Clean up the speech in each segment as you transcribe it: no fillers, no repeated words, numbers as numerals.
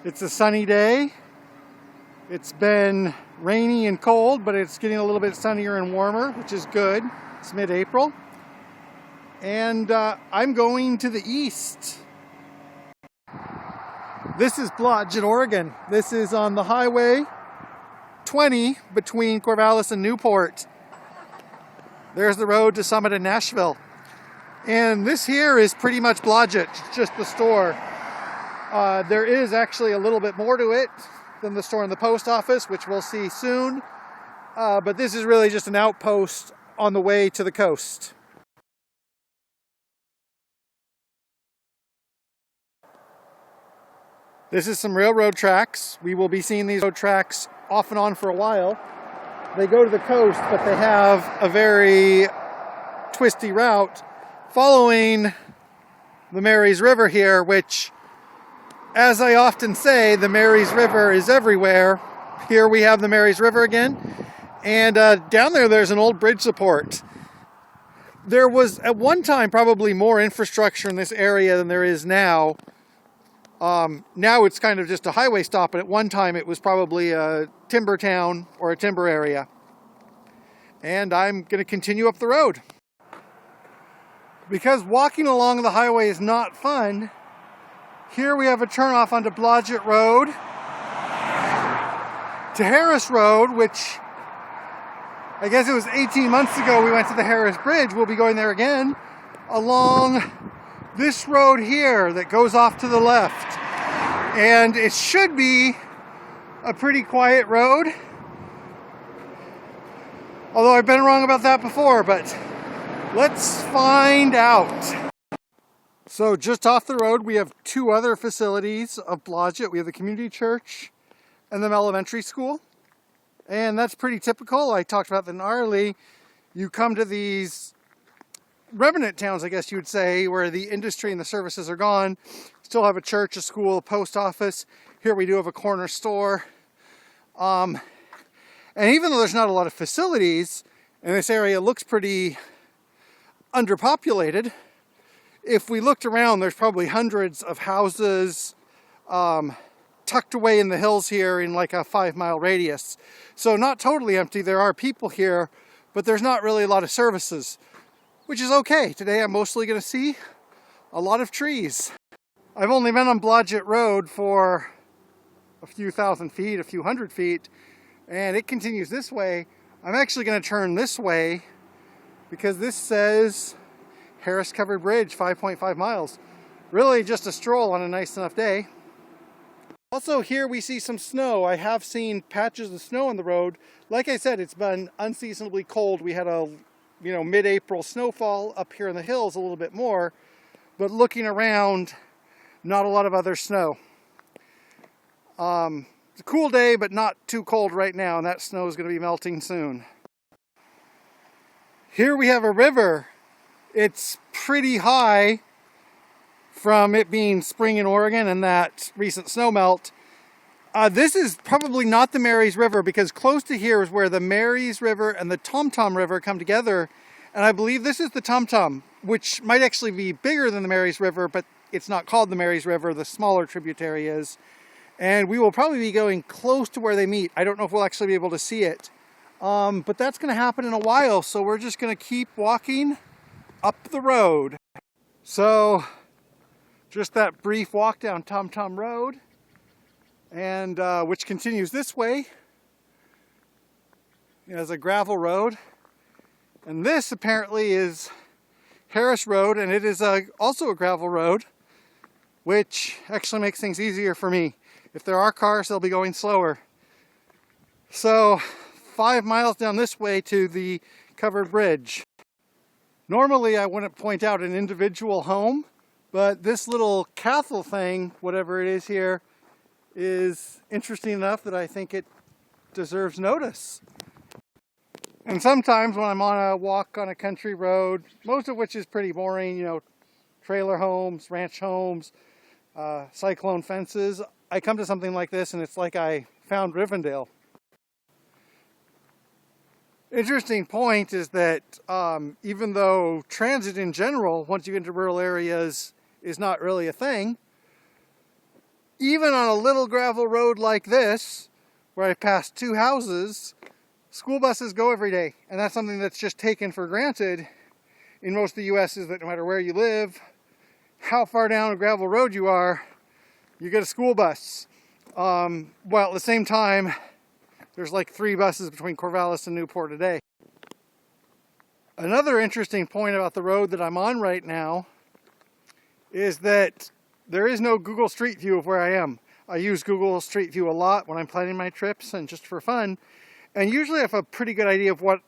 It's a sunny day. It's been rainy and cold, but it's getting a little bit sunnier and warmer, which is good. It's mid-April. And I'm going to the east. This is Blodgett, Oregon. This is on the Highway 20 between Corvallis and Newport. There's the road to Summit and Nashville. And this here is pretty much Blodgett, just the store. There is actually a little bit more to it than the store and the post office, which we'll see soon. But this is really just an outpost on the way to the coast. This is some railroad tracks. We will be seeing these road tracks off and on for a while. They go to the coast, but they have a very twisty route following the Marys River here, which, as I often say, the Marys River is everywhere. Here we have the Marys River again, and down there's an old bridge support. There was at one time probably more infrastructure in this area than there is now. Now it's kind of just a highway stop, but at one time it was probably a timber town or a timber area. And I'm going to continue up the road. Because walking along the highway is not fun, here we have a turnoff onto Blodgett Road to Harris Road, which I guess it was 18 months ago we went to the Harris Bridge. We'll be going there again along this road here that goes off to the left. And it should be a pretty quiet road. Although I've been wrong about that before, but let's find out. So just off the road, we have two other facilities of Blodgett. We have the community church and the elementary school. And that's pretty typical. I talked about that in Arley. You come to these remnant towns, I guess you would say, where the industry and the services are gone. Still have a church, a school, a post office. Here we do have a corner store. And even though there's not a lot of facilities, and this area looks pretty underpopulated, if we looked around, there's probably hundreds of houses tucked away in the hills here in like a 5-mile radius. So not totally empty. There are people here, but there's not really a lot of services, which is okay. Today I'm mostly going to see a lot of trees. I've only been on Blodgett Road for a few thousand feet, a few hundred feet, and it continues this way. I'm actually going to turn this way because this says Harris Covered Bridge, 5.5 miles. Really just a stroll on a nice enough day. Also here we see some snow. I have seen patches of snow on the road. Like I said, it's been unseasonably cold. We had a mid-April snowfall up here in the hills a little bit more, but looking around, not a lot of other snow. It's a cool day, but not too cold right now, and that snow is going to be melting soon. Here we have a river. It's pretty high from it being spring in Oregon and that recent snow melt. This is probably not the Marys River, because close to here is where the Marys River and the Tom Tom River come together. And I believe this is the Tom Tom, which might actually be bigger than the Marys River, but it's not called the Marys River. The smaller tributary is. And we will probably be going close to where they meet. I don't know if we'll actually be able to see it. But that's going to happen in a while. So we're just going to keep walking up the road. So just that brief walk down Tom Tom Road, and which continues this way as a gravel road. And this apparently is Harris Road, and it is also a gravel road, which actually makes things easier for me. If there are cars, they'll be going slower. So 5 miles down this way to the covered bridge. Normally I wouldn't point out an individual home, but this little castle thing, whatever it is here, is interesting enough that I think it deserves notice. And sometimes when I'm on a walk on a country road, most of which is pretty boring, trailer homes, ranch homes, cyclone fences, I come to something like this and it's like I found Rivendell. Interesting point is that even though transit in general, once you get into rural areas, is not really a thing, even on a little gravel road like this, where I passed 2 houses, school buses go every day. And that's something that's just taken for granted in most of the US, is that no matter where you live, how far down a gravel road you are, you get a school bus. Well, at the same time, there's like 3 buses between Corvallis and Newport a day. Another interesting point about the road that I'm on right now is that there is no Google Street View of where I am. I use Google Street View a lot when I'm planning my trips and just for fun. And usually I have a pretty good idea of what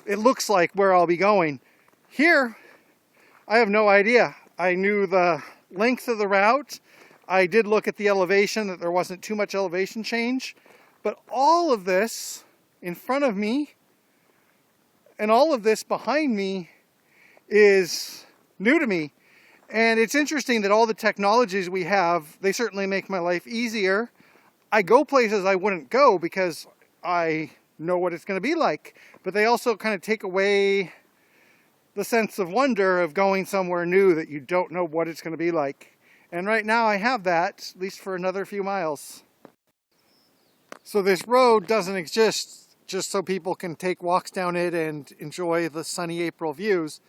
it looks like where I'll be going. Here, I have no idea. I knew the length of the route. I did look at the elevation, that there wasn't too much elevation change. But all of this in front of me and all of this behind me is new to me. And it's interesting that all the technologies we have, they certainly make my life easier. I go places I wouldn't go because I know what it's going to be like. But they also kind of take away the sense of wonder of going somewhere new that you don't know what it's going to be like. And right now I have that, at least for another few miles. So this road doesn't exist just so people can take walks down it and enjoy the sunny April views.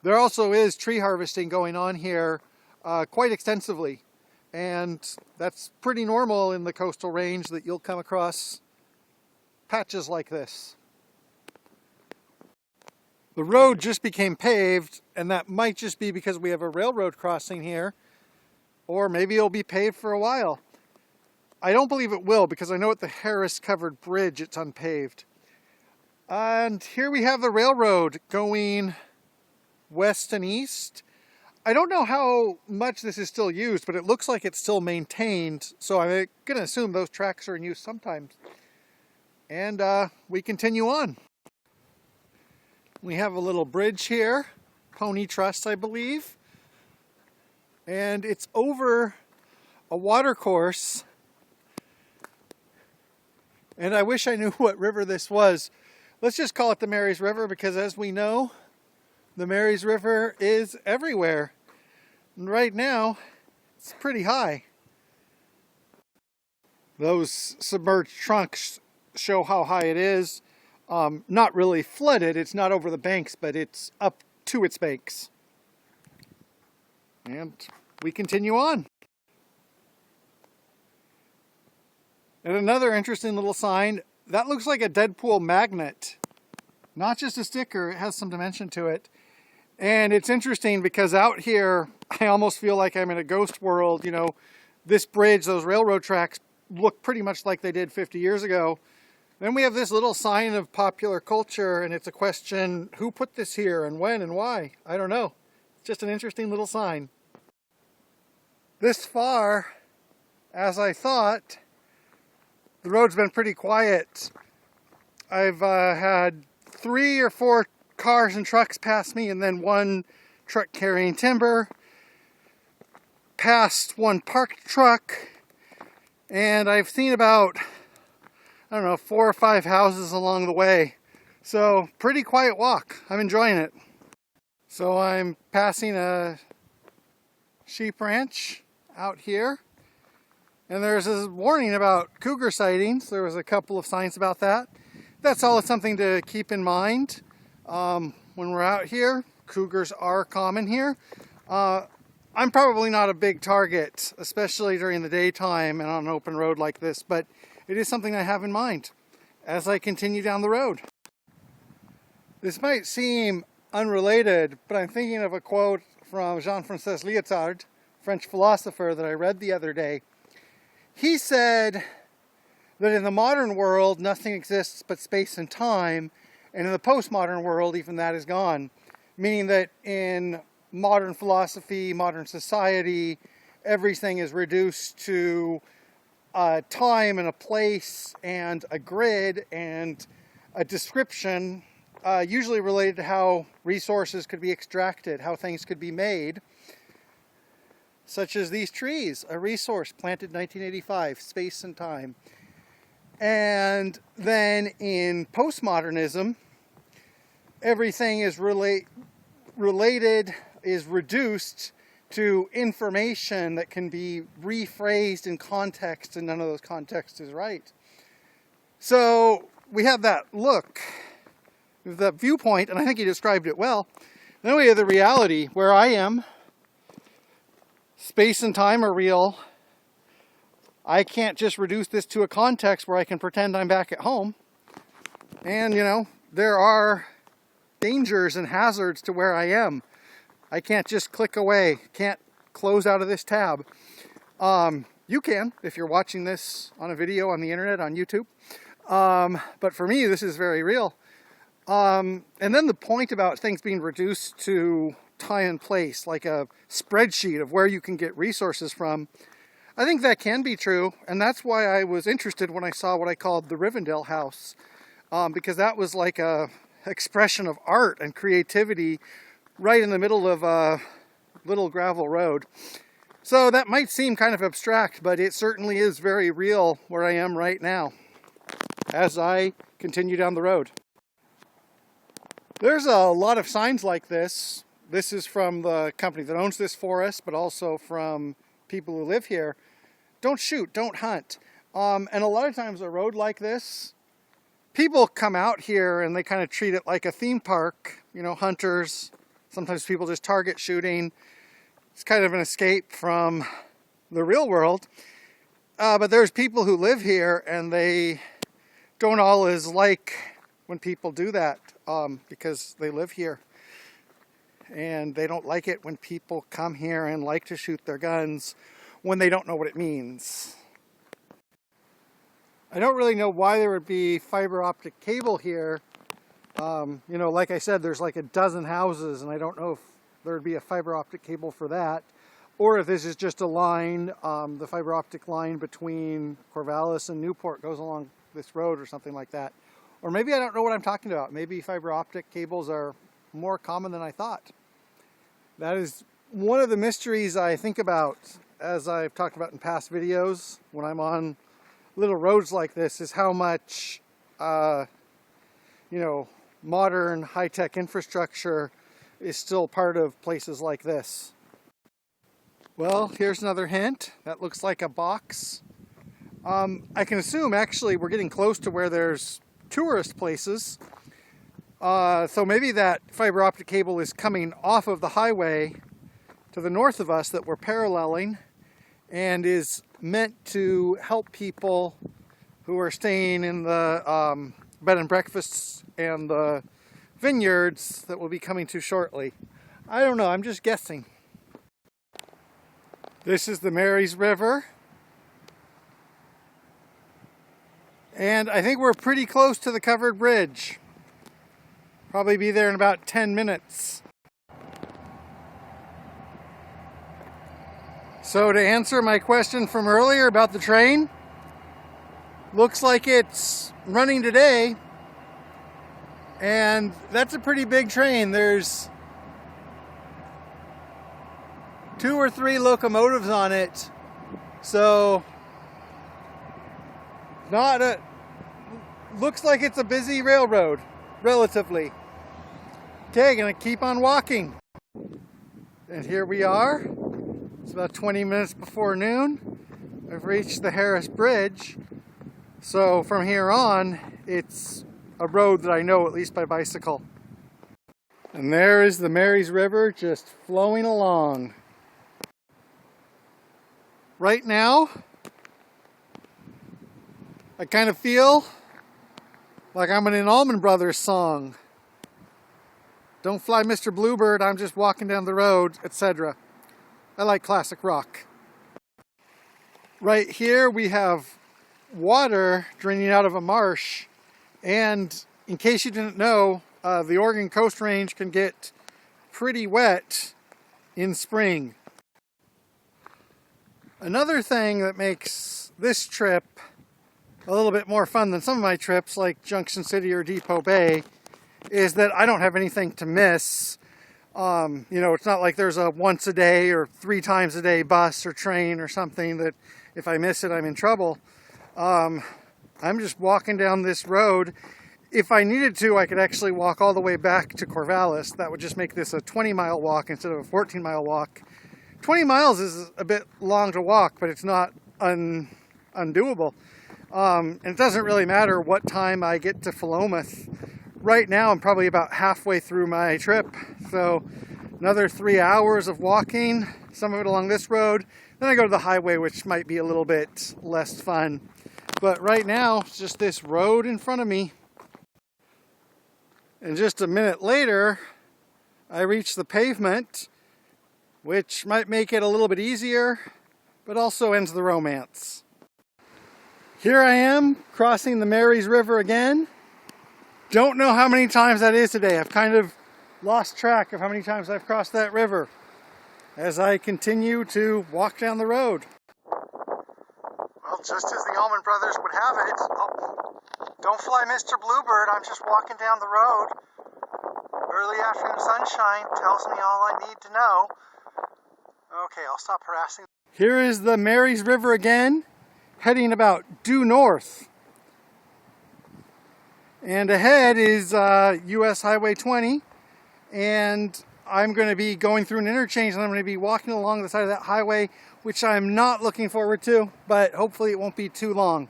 There also is tree harvesting going on here quite extensively. And that's pretty normal in the coastal range, that you'll come across patches like this. The road just became paved, and that might just be because we have a railroad crossing here, or maybe it'll be paved for a while. I don't believe it will, because I know at the Harris Covered Bridge it's unpaved. And here we have the railroad going west and east. I don't know how much this is still used, but it looks like it's still maintained, so I'm going to assume those tracks are in use sometimes. And we continue on. We have a little bridge here, Pony Trust, I believe. And it's over a water course. And I wish I knew what river this was. Let's just call it the Marys River, because as we know, the Marys River is everywhere. And right now, it's pretty high. Those submerged trunks show how high it is. Not really flooded, it's not over the banks, but it's up to its banks. And we continue on. And another interesting little sign, that looks like a Deadpool magnet. Not just a sticker, it has some dimension to it. And it's interesting because out here, I almost feel like I'm in a ghost world. You know, this bridge, those railroad tracks look pretty much like they did 50 years ago. Then we have this little sign of popular culture, and it's a question, who put this here and when and why? I don't know. It's just an interesting little sign. This far, as I thought, the road's been pretty quiet. I've had 3 or 4 cars and trucks pass me, and then 1 truck carrying timber, past 1 parked truck, and I've seen about, I don't know, 4 or 5 houses along the way. So, pretty quiet walk. I'm enjoying it. So I'm passing a sheep ranch out here. And there's a warning about cougar sightings. There was a couple of signs about that. That's all something to keep in mind. When we're out here, cougars are common here. I'm probably not a big target, especially during the daytime and on an open road like this, but it is something I have in mind as I continue down the road. This might seem unrelated, but I'm thinking of a quote from Jean-Francois Lyotard, French philosopher, that I read the other day. He said that in the modern world, nothing exists but space and time, and in the postmodern world, even that is gone. Meaning that in modern philosophy, modern society, everything is reduced to a time and a place and a grid and a description, usually related to how resources could be extracted, how things could be made. Such as these trees, a resource planted in 1985, space and time. And then in postmodernism, everything is related, is reduced to information that can be rephrased in context, and none of those context is right. So we have that look, that viewpoint, and I think he described it well. Then we have the reality, where I am. Space and time are real. I can't just reduce this to a context where I can pretend I'm back at home. And, you know, there are dangers and hazards to where I am. I can't just click away, can't close out of this tab. You can, if you're watching this on a video on the internet, on YouTube. But for me, this is very real. And then the point about things being reduced to time and place, like a spreadsheet of where you can get resources from, I think that can be true. And that's why I was interested when I saw what I called the Rivendell house, because that was like a expression of art and creativity right in the middle of a little gravel road. So that might seem kind of abstract, but it certainly is very real where I am right now as I continue down the road. There's a lot of signs like this. This is from the company that owns this forest, but also from people who live here. Don't shoot, don't hunt. And a lot of times a road like this, people come out here and they kind of treat it like a theme park. You know, hunters, sometimes people just target shooting. It's kind of an escape from the real world. But there's people who live here and they don't always like when people do that because they live here. And they don't like it when people come here and like to shoot their guns when they don't know what it means. I don't really know why there would be fiber optic cable here. You know, like I said, there's like a dozen houses, and I don't know if there would be a fiber optic cable for that, or if this is just a line, the fiber optic line between Corvallis and Newport goes along this road or something like that. Or maybe I don't know what I'm talking about. Maybe fiber optic cables are more common than I thought. That is one of the mysteries I think about, as I've talked about in past videos, when I'm on little roads like this, is how much, you know, modern high-tech infrastructure is still part of places like this. Well, here's another hint. That looks like a box. I can assume, actually, we're getting close to where there's tourist places. So maybe that fiber optic cable is coming off of the highway to the north of us that we're paralleling, and is meant to help people who are staying in the bed and breakfasts and the vineyards that we'll be coming to shortly. I don't know, I'm just guessing. This is the Marys River. And I think we're pretty close to the covered bridge. Probably be there in about 10 minutes. So to answer my question from earlier about the train, looks like it's running today, and that's a pretty big train. There's 2 or 3 locomotives on it, so looks like it's a busy railroad, relatively. Okay, gonna keep on walking. And here we are. It's about 20 minutes before noon. I've reached the Harris Bridge. So from here on, it's a road that I know, at least by bicycle. And there is the Marys River just flowing along. Right now, I kind of feel like I'm in an Allman Brothers song. Don't fly, Mr. Bluebird, I'm just walking down the road, etc. I like classic rock. Right here we have water draining out of a marsh, and in case you didn't know, the Oregon Coast Range can get pretty wet in spring. Another thing that makes this trip a little bit more fun than some of my trips, like Junction City or Depot Bay, is that I don't have anything to miss. You know, it's not like there's a once a day or 3 times a day bus or train or something that if I miss it, I'm in trouble. I'm just walking down this road. If I needed to, I could actually walk all the way back to Corvallis. That would just make this a 20-mile walk instead of a 14-mile walk 20 miles is a bit long to walk, but it's not undoable. And it doesn't really matter what time I get to Philomath. Right now I'm probably about halfway through my trip, so another 3 hours of walking, some of it along this road. Then I go to the highway, which might be a little bit less fun. But right now, it's just this road in front of me. And just a minute later, I reach the pavement, which might make it a little bit easier, but also ends the romance. Here I am, crossing the Marys River again. Don't know how many times that is today. I've kind of lost track of how many times I've crossed that river as I continue to walk down the road. Well, just as the Allman Brothers would have it, don't fly Mr. Bluebird, I'm just walking down the road. Early afternoon sunshine tells me all I need to know. Okay, I'll stop harassing. Here is the Marys River again, heading about due north. And ahead is US Highway 20, and I'm going to be going through an interchange, and I'm going to be walking along the side of that highway, which I'm not looking forward to, but hopefully it won't be too long.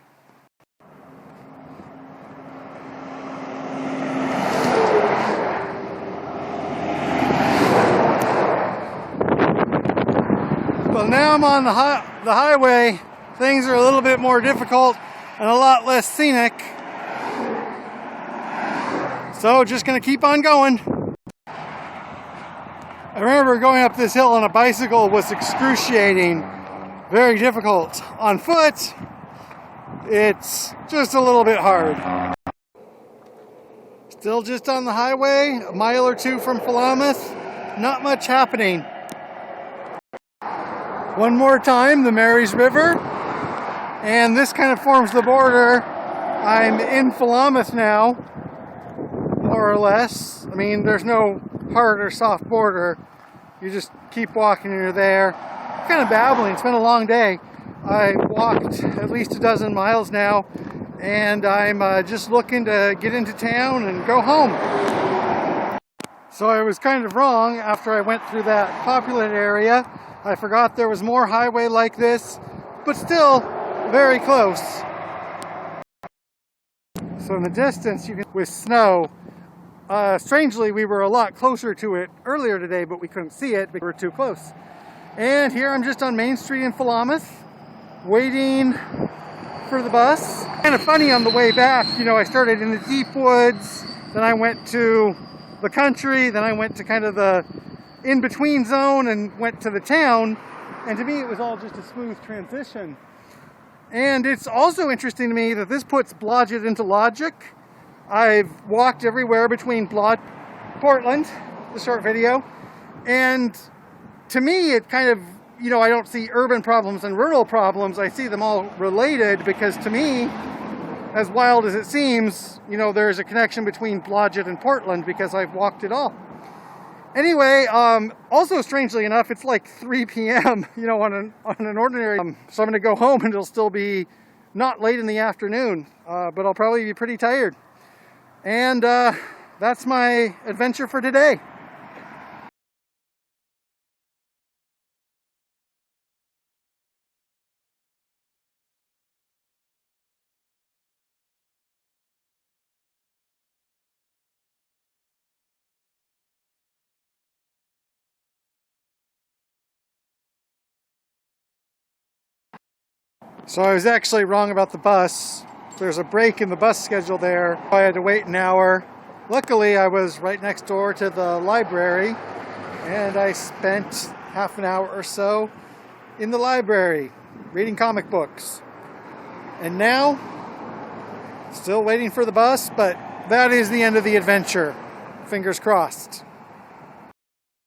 Well, now I'm on the highway. Things are a little bit more difficult and a lot less scenic. So just going to keep on going. I remember going up this hill on a bicycle was excruciating, very difficult. On foot, it's just a little bit hard. Still just on the highway, a mile or two from Philomath, not much happening. One more time, the Marys River, and this kind of forms the border. I'm in Philomath now, more or less. I mean, there's no hard or soft border. You just keep walking and you're there. I'm kind of babbling. It's been a long day. I walked at least a dozen miles now, and I'm just looking to get into town and go home. So I was kind of wrong after I went through that populated area. I forgot there was more highway like this, but still very close. So in the distance, you can, with snow, strangely, we were a lot closer to it earlier today, but we couldn't see it because we were too close. And here I'm just on Main Street in Philomath, waiting for the bus. Kind of funny on the way back, you know, I started in the deep woods, then I went to the country, then I went to kind of the in-between zone and went to the town. And to me, it was all just a smooth transition. And it's also interesting to me that this puts Blodgett into logic. I've walked everywhere between Portland, the short video, and to me it kind of, you know, I don't see urban problems and rural problems. I see them all related because to me, as wild as it seems, you know, there's a connection between Blodgett and Portland because I've walked it all. Anyway, also strangely enough, it's like 3 p.m., you know, on an ordinary, so I'm going to go home and it'll still be not late in the afternoon, but I'll probably be pretty tired. And that's my adventure for today. So I was actually wrong about the bus. There's a break in the bus schedule there. I had to wait an hour. Luckily, I was right next door to the library, and I spent half an hour or so in the library reading comic books. And now, still waiting for the bus, but that is the end of the adventure. Fingers crossed.